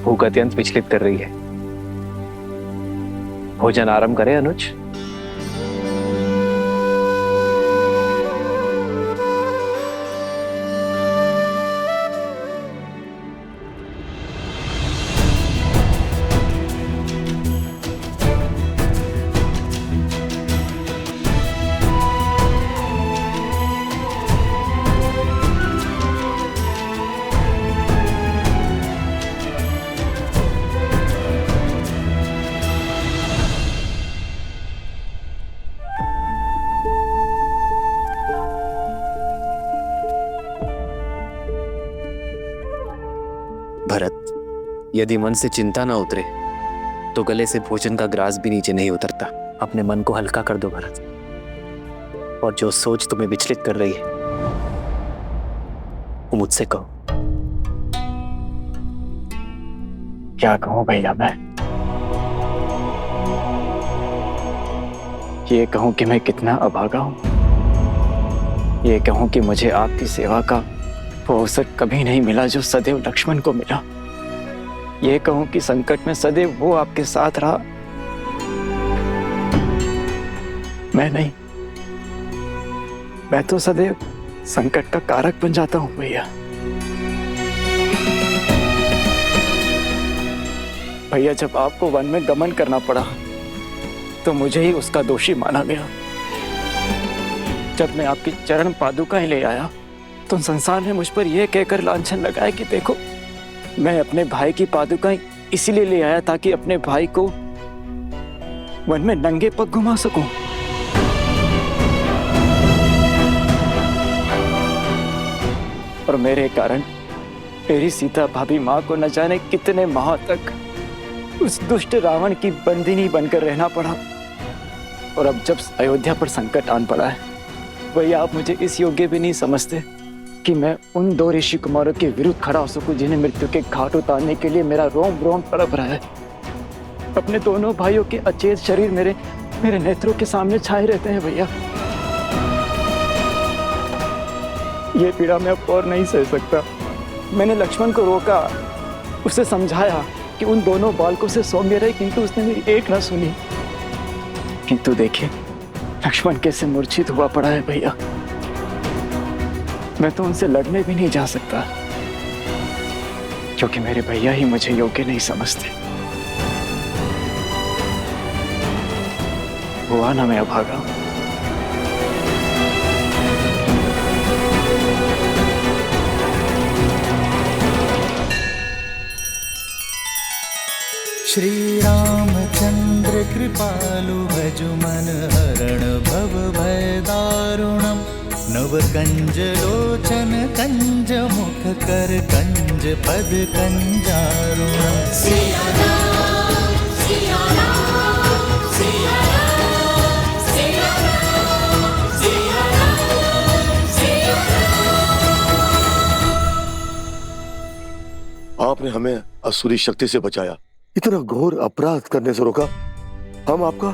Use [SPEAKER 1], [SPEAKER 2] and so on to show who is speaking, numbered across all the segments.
[SPEAKER 1] भूख अत्यंत विचलित कर रही है। भोजन आरंभ करें अनुज।
[SPEAKER 2] भरत, यदि मन से चिंता ना उतरे तो गले से भोजन का ग्रास भी नीचे नहीं उतरता। अपने मन को हल्का कर दो भरत, और जो सोच तुम्हें विचलित कर रही है वो मुझसे कहो।
[SPEAKER 3] क्या कहूं भैया मैं? ये कहूं कि मैं कितना अभागा हूं, ये कहूं कि मुझे आपकी सेवा का वो अवसर कभी नहीं मिला जो सदैव लक्ष्मण को मिला। ये कहूं कि संकट में सदैव वो आपके साथ रहा, मैं नहीं। मैं तो सदैव संकट का कारक बन जाता हूं भैया। भैया, जब आपको वन में गमन करना पड़ा तो मुझे ही उसका दोषी माना गया। जब मैं आपकी चरण पादुकाएं ले आया तो संसार ने मुझ पर यह कहकर लांछन लगाया कि देखो, मैं अपने भाई की पादुकाएं इसीलिए ले आया ताकि अपने भाई को वन में नंगे पग घुमा सकूं। और मेरे कारण मेरी सीता भाभी माँ को न जाने कितने माह तक उस दुष्ट रावण की बंदिनी बनकर रहना पड़ा। और अब जब अयोध्या पर संकट आन पड़ा है, भैया आप मुझे इस योग्य भी नहीं समझते कि मैं उन दो ऋषि कुमारों के विरुद्ध खड़ा हो सकूं जिन्हें मृत्यु के घाट उतारने के लिए मेरा रोम रोम तड़प रहा है। अपने दोनों भाइयों के अचेत शरीर मेरे नेत्रों के सामने छाए रहते हैं भैया। ये पीड़ा मैं अब और नहीं सह सकता। मैंने लक्ष्मण को रोका, उसे समझाया कि उन दोनों बालकों से सौम्य रहे, किंतु उसने मेरी एक न सुनी। किंतु देखिए, लक्ष्मण कैसे मूर्छित हुआ पड़ा है भैया। मैं तो उनसे लड़ने भी नहीं जा सकता क्योंकि मेरे भैया ही मुझे योग्य नहीं समझते। हुआ ना मैं अभागा।
[SPEAKER 4] श्री रामचंद्र कृपालु भजु मन हरण भव भय दारुणम। नव कंज लोचन कंज मुख कर कंज पद कंजारुणम। सिया राम, सिया राम, सिया राम, सिया राम, सिया राम, सिया राम।
[SPEAKER 5] आपने हमें असुरी शक्ति से बचाया, इतना घोर अपराध करने से रोका। हम आपका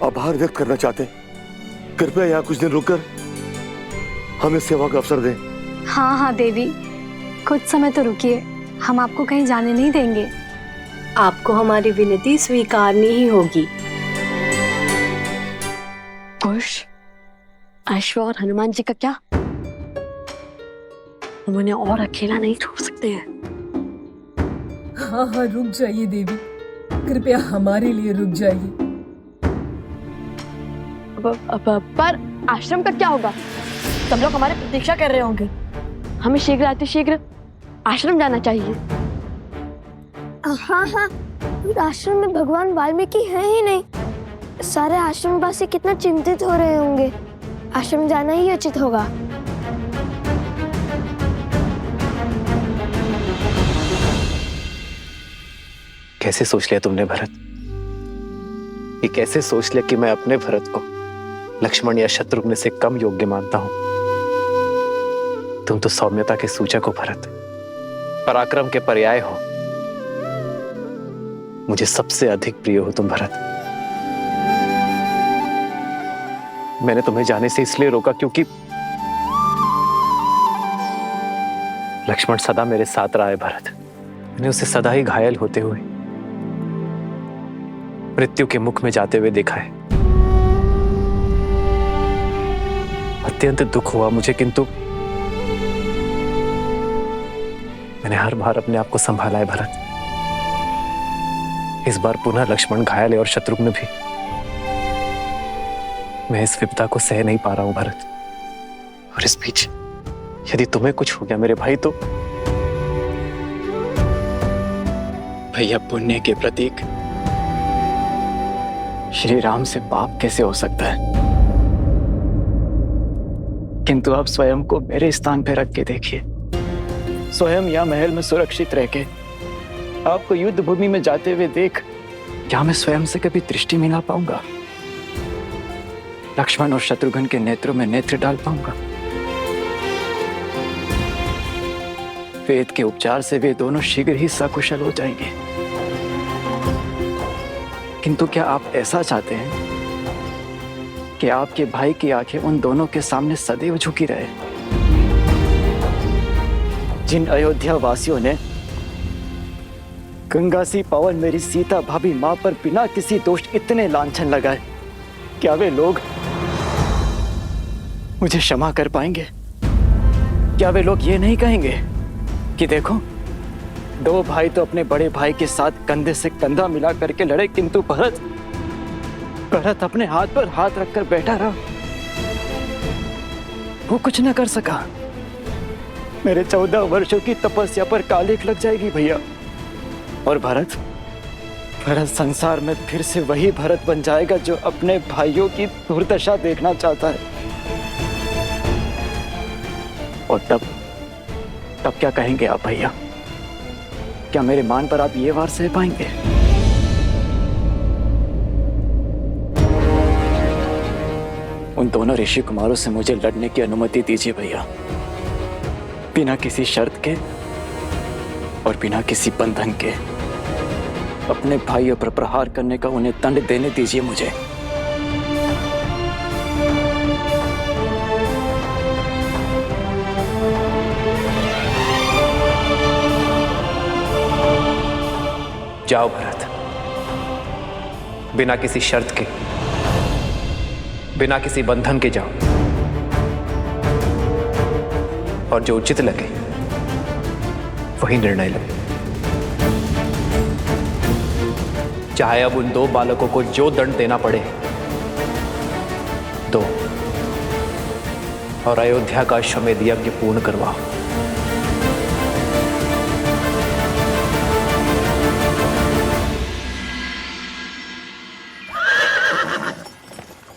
[SPEAKER 5] आभार व्यक्त करना चाहते हैं। कृपया यहाँ कुछ दिन रुककर हमें सेवा का अवसर दें।
[SPEAKER 6] हाँ हाँ देवी, कुछ समय तो रुकिए, हम आपको कहीं जाने नहीं देंगे।
[SPEAKER 7] आपको हमारी विनती स्वीकारनी ही होगी।
[SPEAKER 8] कुश, अश्व और हनुमान जी का क्या? हम उन्हें और अकेला नहीं छोड़ सकते हैं।
[SPEAKER 9] हाँ हाँ, रुक जाइए देवी, कृपया हमारे लिए रुक जाइए।
[SPEAKER 8] पर आश्रम का क्या होगा? सब लोग हमारी प्रतीक्षा कर रहे होंगे। हमें शीघ्र अतिशीघ्र आश्रम जाना चाहिए।
[SPEAKER 6] हाँ हाँ, आश्रम में भगवान वाल्मीकि हैं ही नहीं। सारे आश्रमवासी कितना चिंतित हो रहे होंगे। आश्रम जाना ही उचित होगा।
[SPEAKER 2] कैसे सोच लिया तुमने भरत? ये कैसे सोच लिया कि मैं अपने भरत को लक्ष्मण या शत्रुघ्न से कम योग्य मानता हूं? तुम तो सौम्यता के सूचक हो भरत, पराक्रम के पर्याय हो। मुझे सबसे अधिक प्रिय हो तुम भरत। मैंने तुम्हें जाने से इसलिए रोका क्योंकि लक्ष्मण सदा मेरे साथ रहा है भरत। मैंने उसे सदा ही घायल होते हुए, मृत्यु के मुख में जाते हुए देखा है। अत्यंत दुख हुआ मुझे, किंतु मैंने हर बार अपने आप को संभाला है भरत। इस बार पुनः लक्ष्मण घायल है और शत्रुघ्न भी। मैं इस विपदा को सह नहीं पा रहा हूं भरत। और इस बीच यदि तुम्हें कुछ हो गया मेरे भाई, तो
[SPEAKER 3] भैया, पुण्य के प्रतीक श्री राम से पाप कैसे हो सकता है? किंतु आप स्वयं को मेरे स्थान पर रख के देखिए। स्वयं या महल में सुरक्षित रह के आपको युद्ध भूमि में जाते हुए देख, क्या मैं स्वयं से कभी दृष्टि मिला पाऊंगा? लक्ष्मण और शत्रुघ्न के नेत्रों में नेत्र डाल पाऊंगा? वेद के उपचार से वे दोनों शीघ्र ही सकुशल हो जाएंगे। किंतु क्या आप ऐसा चाहते हैं कि आपके भाई की आंखें उन दोनों के सामने सदैव झुकी रहे? जिन अयोध्या वासियों ने गंगा सी पावन मेरी सीता भाभी मां पर बिना किसी दोष इतने लांछन लगाए, क्या वे लोग मुझे क्षमा कर पाएंगे? क्या वे लोग ये नहीं कहेंगे कि देखो, दो भाई तो अपने बड़े भाई के साथ कंधे से कंधा मिला करके लड़े, किंतु भरत अपने हाथ पर हाथ रखकर बैठा रहा, वो कुछ न कर सका। मेरे 14 वर्षों की तपस्या पर कालिक लग जाएगी भैया। और भरत संसार में फिर से वही भरत बन जाएगा जो अपने भाइयों की दुर्दशा देखना चाहता है। और तब क्या कहेंगे आप भैया? क्या मेरे मान पर आप ये वार सह पाएंगे? उन दोनों ऋषि कुमारों से मुझे लड़ने की अनुमति दीजिए भैया, बिना किसी शर्त के और बिना किसी बंधन के। अपने भाइयों पर प्रहार करने का उन्हें दंड देने दीजिए मुझे।
[SPEAKER 2] जाओ भरत, बिना किसी शर्त के, बिना किसी बंधन के जाओ, और जो उचित लगे वही निर्णय लो। चाहे अब उन दो बालकों को जो दंड देना पड़े दो, और अयोध्या का अश्वमेध यज्ञ पूर्ण करवाओ।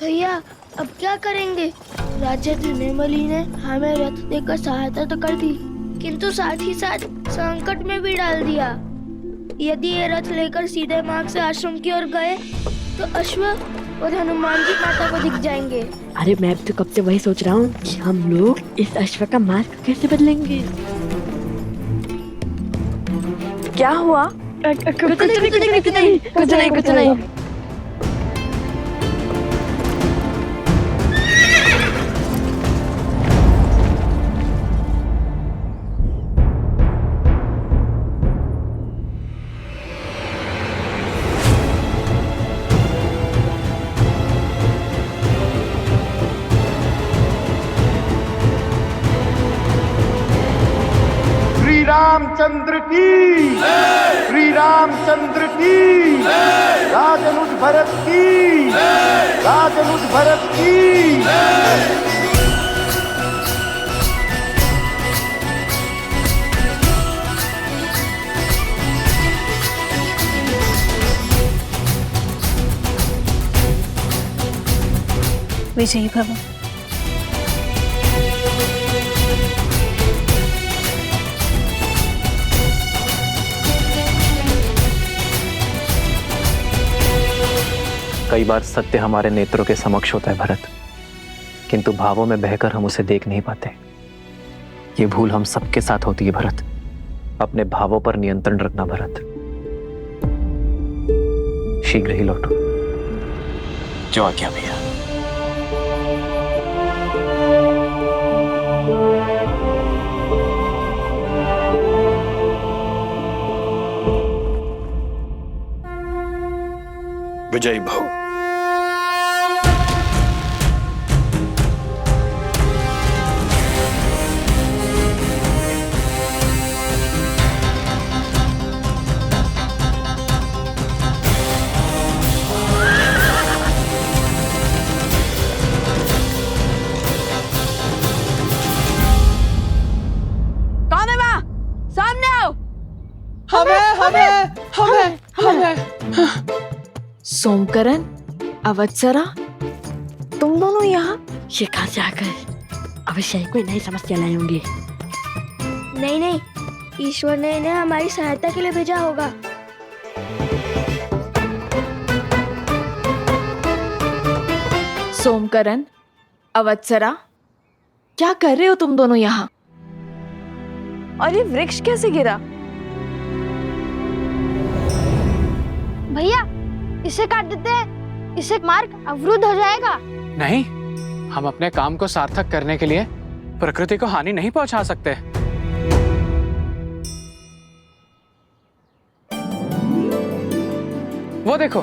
[SPEAKER 6] भैया, अब क्या करेंगे? राजा निर्मली ने हमें रथ देकर सहायता तो कर दी, किंतु साथ ही साथ संकट में भी डाल दिया। यदि ये रथ लेकर सीधे मार्ग से आश्रम की ओर गए तो अश्व और हनुमान जी माता को दिख जाएंगे।
[SPEAKER 8] अरे मैं तो कब से वही सोच रहा हूँ कि हम लोग इस अश्व का मार्ग कैसे बदलेंगे। क्या हुआ? कुछ नहीं।
[SPEAKER 10] रामचंद्र की, श्री रामचंद्र की, राजनुज भरत की, राजनुज भरत की।
[SPEAKER 7] विजयी भव।
[SPEAKER 2] कई बार सत्य हमारे नेत्रों के समक्ष होता है भरत, किंतु भावों में बहकर हम उसे देख नहीं पाते। ये भूल हम सबके साथ होती है भरत। अपने भावों पर नियंत्रण रखना भरत। शीघ्र ही लौटो।
[SPEAKER 3] जो आज्ञा भैया।
[SPEAKER 11] विजयी भव।
[SPEAKER 8] कौन है वहाँ? सामने आओ।
[SPEAKER 12] सोमकरण, अवत्सरा, तुम दोनों यहाँ?
[SPEAKER 8] ये कहाँ से आ गए? अवश्य ही कोई नई समस्या लाई होंगी।
[SPEAKER 6] नहीं नहीं, ईश्वर ने इन्हें हमारी सहायता के लिए भेजा होगा।
[SPEAKER 12] सोमकरण, अवत्सरा, क्या कर रहे हो तुम दोनों यहाँ? और ये वृक्ष कैसे गिरा?
[SPEAKER 6] भैया, इसे काट देते हैं, इससे मार्ग अवरुद्ध हो जाएगा।
[SPEAKER 2] नहीं, हम अपने काम को सार्थक करने के लिए प्रकृति को हानि नहीं पहुंचा सकते। वो देखो,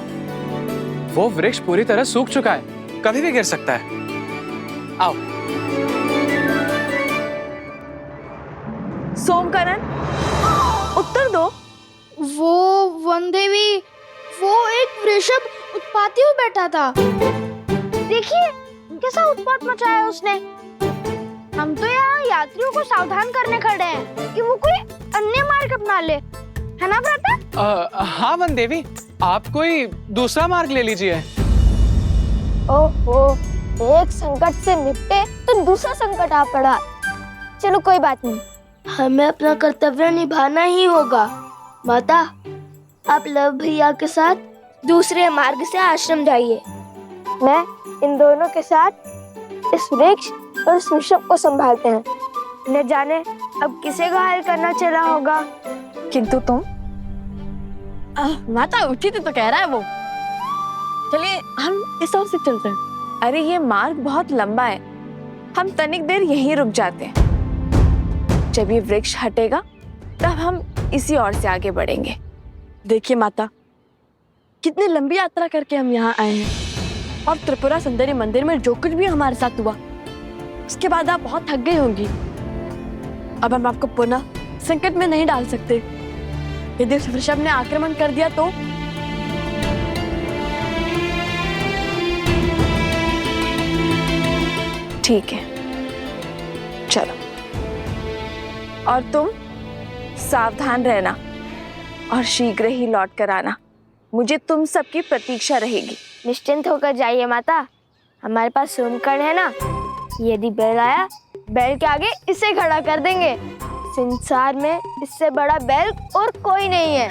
[SPEAKER 2] वो वृक्ष पूरी तरह सूख चुका है, कभी भी गिर सकता है। आओ।
[SPEAKER 12] सोमकरण, उत्तर दो।
[SPEAKER 6] वो वनदेवी, वो एक वृषभ उत्पाती हो बैठा था। देखिए कैसा उत्पात मचाया उसने। हम तो यहाँ यात्रियों को सावधान करने खड़े हैं कि वो कोई अन्य मार्ग अपना ले, है ना भ्राता?
[SPEAKER 2] हाँ वन देवी, आप कोई दूसरा मार्ग ले लीजिए।
[SPEAKER 6] ओहो, एक संकट से निपटे तो दूसरा संकट आ पड़ा। चलो कोई बात नहीं, हमें अपना कर्तव्य निभाना ही होगा। माता, आप लव भैया के साथ दूसरे मार्ग से आश्रम जाइए। मैं इन दोनों के साथ इस वृक्ष और इस वृषभ को संभालते हैं। न जाने अब किसे घायल करना चला होगा।
[SPEAKER 12] किंतु तुम?
[SPEAKER 8] माता उचित तो कह रहा है वो। चलिए हम इस ओर से चलते हैं।
[SPEAKER 12] अरे ये मार्ग बहुत लंबा है, हम तनिक देर यहीं रुक जाते हैं। जब ये वृक्ष हटेगा तब हम इसी ओर से आगे बढ़ेंगे।
[SPEAKER 8] देखिए माता, कितनी लंबी यात्रा करके हम यहाँ आए हैं, और त्रिपुरा सुंदरी मंदिर में जो कुछ भी हमारे साथ हुआ, उसके बाद आप बहुत थक गई होंगी। अब हम आपको पुनः संकट में नहीं डाल सकते। यदि उस वृषभ ने आक्रमण कर दिया तो?
[SPEAKER 12] ठीक है, चलो। और तुम सावधान रहना और शीघ्र ही लौट कर आना। मुझे तुम सबकी प्रतीक्षा रहेगी।
[SPEAKER 6] निश्चिंत होकर जाइए माता, हमारे पास सोमकर्ण है ना। यदि बैल आया, बैल के आगे इसे खड़ा कर देंगे। संसार में इससे बड़ा बैल और कोई नहीं है।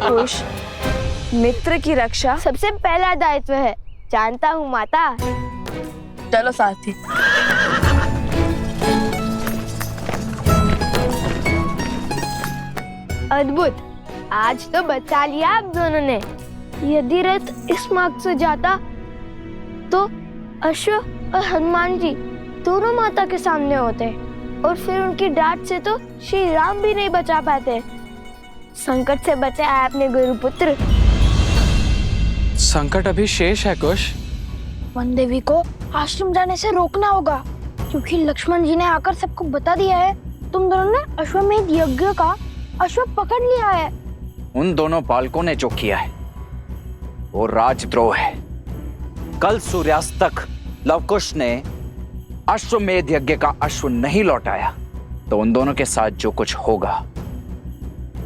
[SPEAKER 12] खुश, मित्र की रक्षा
[SPEAKER 6] सबसे पहला दायित्व है, जानता हूँ माता।
[SPEAKER 8] चलो साथी।
[SPEAKER 6] अद्भुत, आज तो बचा लिया आप दोनों ने। यदि रथ इस मार्ग से जाता तो अश्व और हनुमान जी दोनों माता के सामने होते, और फिर उनकी डांट से तो श्री राम भी नहीं बचा पाते। संकट से बचे आए अपने गुरुपुत्र।
[SPEAKER 2] संकट अभी शेष है कुश।
[SPEAKER 6] वन देवी को आश्रम जाने से रोकना होगा, क्योंकि लक्ष्मण जी ने आकर सबको बता दिया है तुम दोनों ने अश्वमेध यज्ञ का अश्व पकड़ लिया है।
[SPEAKER 13] उन दोनों बालकों ने जो किया है वो राजद्रोह है। कल सूर्यास्त तक लवकुश ने अश्वमेध यज्ञ का अश्व नहीं लौटाया तो उन दोनों के साथ जो कुछ होगा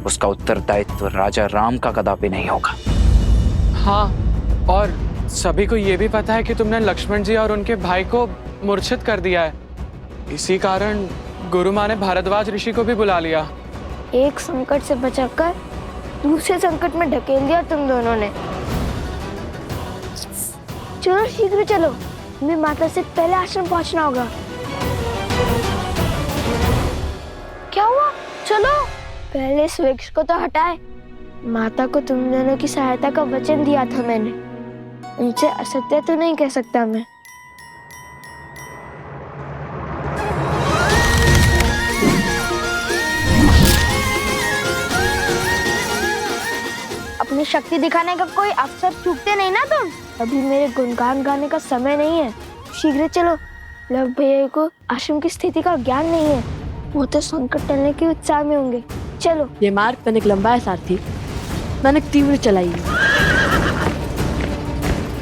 [SPEAKER 13] उसका उत्तरदायित्व राजा राम का कदापि नहीं होगा।
[SPEAKER 2] हाँ, और सभी को ये भी पता है कि तुमने लक्ष्मण जी और उनके भाई को मूर्छित कर दिया है। इसी कारण गुरु माँ ने भारद्वाज ऋषि को भी बुला लिया।
[SPEAKER 6] एक संकट से बचाकर दूसरे संकट में ढकेल दिया तुम दोनों ने। चलो शीघ्र चलो, हमें माता से पहले आश्रम पहुंचना होगा। क्या हुआ? चलो पहले इस वृक्ष को तो हटाए। माता को तुम दोनों की सहायता का वचन दिया था मैंने, उनसे असत्य तो नहीं कह सकता मैं। अपने अपनी शक्ति दिखाने का कोई अवसर चूकते नहीं ना तुम। अभी मेरे गुणगान गाने का समय नहीं है, शीघ्र चलो। लव भैया को आश्रम की स्थिति का ज्ञान नहीं है, वो तो संकट टलने के उत्साह में होंगे। चलो।
[SPEAKER 8] ये मार्ग तनिक लंबा है सारथी, तनिक तीव्र चलाइए।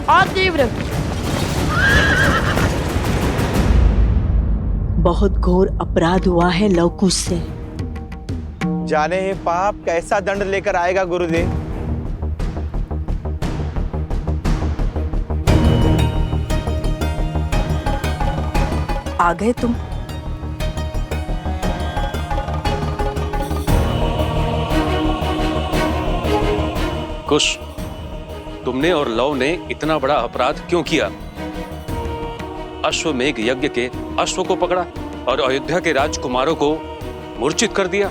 [SPEAKER 8] और तीव्र।
[SPEAKER 11] बहुत घोर अपराध हुआ है लवकुश से।
[SPEAKER 10] जाने ही पाप कैसा दंड लेकर आएगा गुरुदेव।
[SPEAKER 11] आ गए तुम।
[SPEAKER 14] कुश, तुमने और लव ने इतना बड़ा अपराध क्यों किया? अश्वमेघ यज्ञ के अश्व को पकड़ा और अयोध्या के राजकुमारों को मूर्छित कर दिया,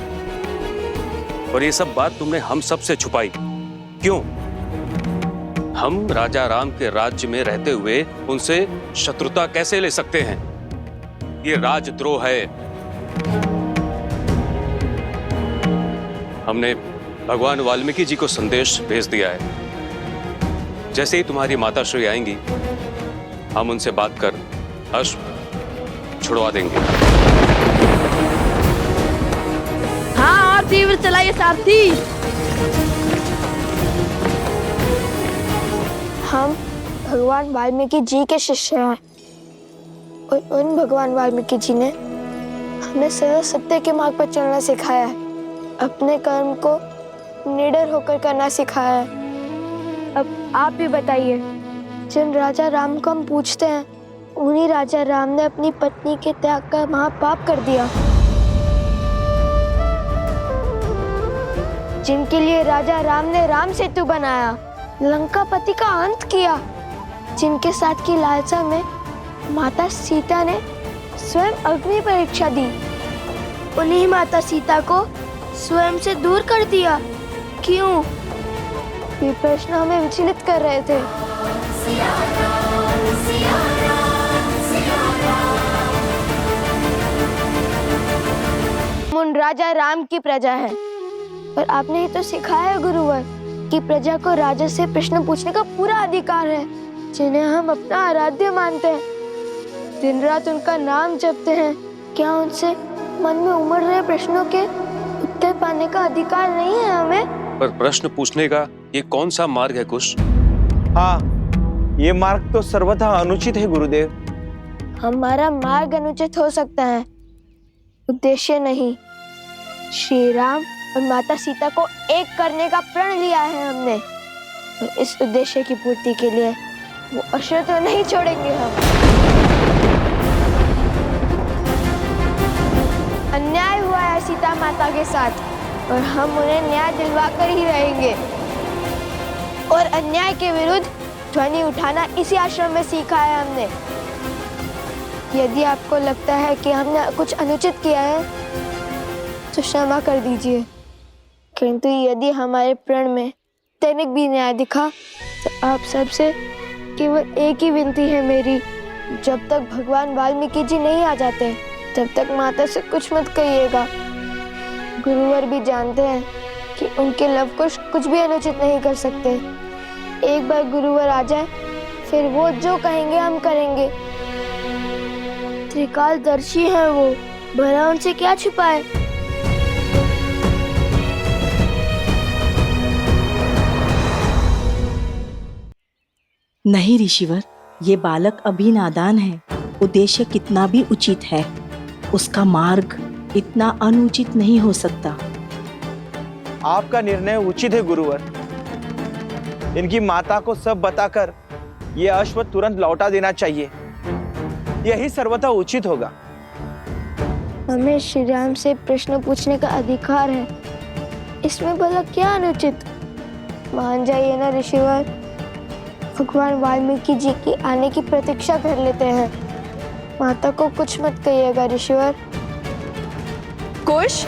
[SPEAKER 14] और ये सब बात तुमने हम सब से छुपाई क्यों? हम राजा राम के राज्य में रहते हुए उनसे शत्रुता कैसे ले सकते हैं? ये राजद्रोह है। हमने भगवान वाल्मीकि जी को संदेश भेज दिया है। जैसे ही तुम्हारी माता श्री आएंगी, हम उनसे बात कर अश्व छुड़वा देंगे।
[SPEAKER 8] हाँ, और तीव्र चलाइए सारथी।
[SPEAKER 6] हम भगवान वाल्मीकि जी के शिष्य हैं और उन भगवान वाल्मीकि जी ने हमें सदा सत्य के मार्ग पर चलना सिखाया है, अपने कर्म को निडर होकर करना सिखाया है। अब आप भी बताइए, जिन राजा राम को हम पूछते हैं, उन्हीं राजा राम ने अपनी पत्नी के त्याग का महापाप कर दिया। जिनके लिए राजा राम ने राम सेतु बनाया, लंकापति का अंत किया, जिनके साथ की लालसा में माता सीता ने स्वयं अग्नि परीक्षा दी, उन्हीं माता सीता को स्वयं से दूर कर दिया। क्यों? ये प्रश्न हमें विचलित कर रहे थे। उन राजा राम की प्रजा है, और आपने ही तो सिखाया है गुरुवर कि प्रजा को राजा से प्रश्न पूछने का पूरा अधिकार है, जिन्हें हम अपना आराध्य मानते हैं, दिन रात उनका नाम जपते हैं। क्या उनसे मन में उमड़ रहे प्रश्नों के उत्तर पाने का अधिकार नहीं है हमें?
[SPEAKER 14] पर प्रश्न पूछने का ये कौन सा मार्ग है कुश?
[SPEAKER 10] हाँ, ये मार्ग तो सर्वथा अनुचित है गुरुदेव।
[SPEAKER 6] हमारा मार्ग अनुचित हो सकता है, उद्देश्य नहीं। श्री राम और माता सीता को एक करने का प्रण लिया है हमने, और इस उद्देश्य की पूर्ति के लिए वो अश्व तो नहीं छोड़ेंगे हम। अन्याय हुआ है सीता माता के साथ, और हम उन्हें न्याय दिलवा कर ही रहेंगे। और अन्याय के विरुद्ध ध्वनि उठाना इसी आश्रम में सीखा है हमने। यदि आपको लगता है कि हमने कुछ अनुचित किया है, तो क्षमा कर दीजिए, किंतु यदि हमारे प्रण में तनिक भी न्याय दिखा, तो आप सबसे केवल एक ही विनती है मेरी, जब तक भगवान वाल्मीकि जी नहीं आ जाते, तब तक माता से कुछ मत कहिएगा। गुरुवर भी जानते हैं कि उनके लवकुश कुछ भी अनुचित नहीं कर सकते। एक बार गुरुवर आ जाए, फिर वो जो कहेंगे हम करेंगे। त्रिकालदर्शी है वो, भला उनसे क्या छुपाए।
[SPEAKER 11] नहीं ऋषिवर, ये बालक अभी नादान है। उद्देश्य कितना भी उचित है, उसका मार्ग इतना अनुचित नहीं हो सकता।
[SPEAKER 10] आपका निर्णय उचित है गुरुवर। इनकी माता को सब बताकर ये अश्व तुरंत लौटा देना चाहिए, यही सर्वथा उचित होगा।
[SPEAKER 6] हमें श्री राम से प्रश्न पूछने का अधिकार है, इसमें भला क्या अनुचित। मान जाइए ना ऋषिवर, भगवान वाल्मीकि जी की आने की प्रतीक्षा कर लेते हैं। माता को कुछ मत कहिएगा ऋषिवर।
[SPEAKER 8] कुश,